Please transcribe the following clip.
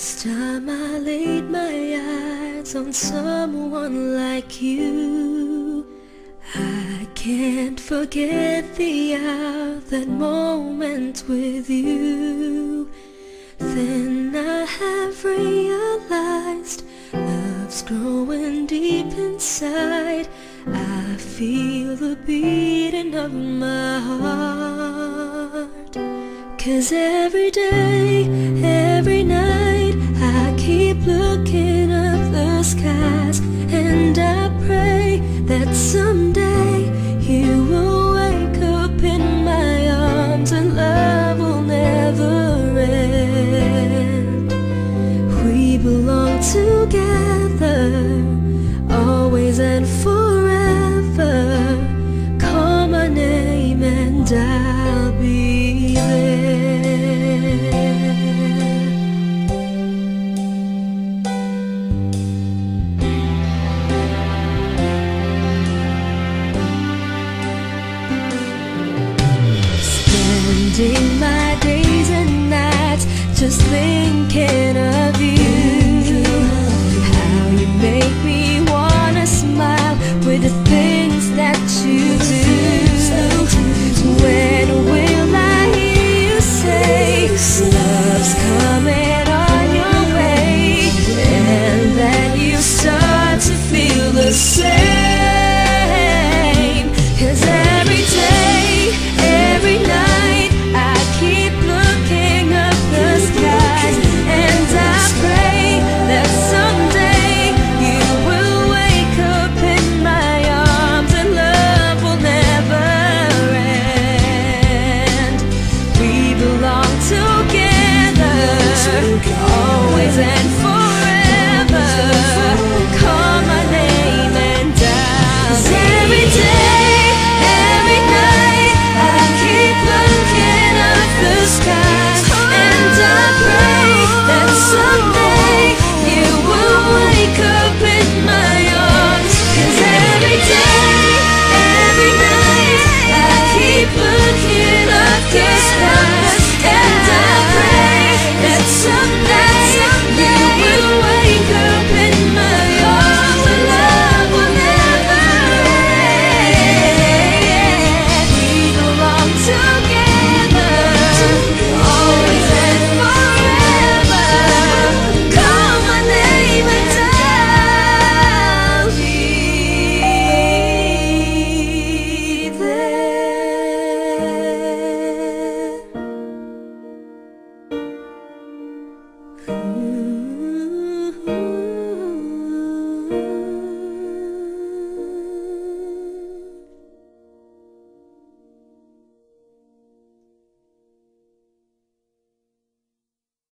Last time I laid my eyes on someone like you, I can't forget the hour, that moment with you. Then I have realized love's growing deep inside. I feel the beating of my heart. 'Cause every day, every night, I keep looking up the skies, and I pray that someday you will wake up in my arms and love will never end. We belong together, always and forever. Call my name and I'll be there. Spending my days and nights just thinking of you. How you make me wanna smile with the things that you do. When will I hear you say love's coming on your way, and then you start to feel the same? 'Cause every day, every night, I keep looking up the skies, and I pray that someday you will wake up in my arms and love will never end. We belong together, always and forever. Call my name and I'll. 'Cause every day, every night, I keep looking up the skies, and I pray that someday you will wake up in my arms. 'Cause every day, every night, I keep looking up the skies, and I pray that someday you will wake up in my arms and love will never end. We belong together, always and forever. Call my name and I'll be there.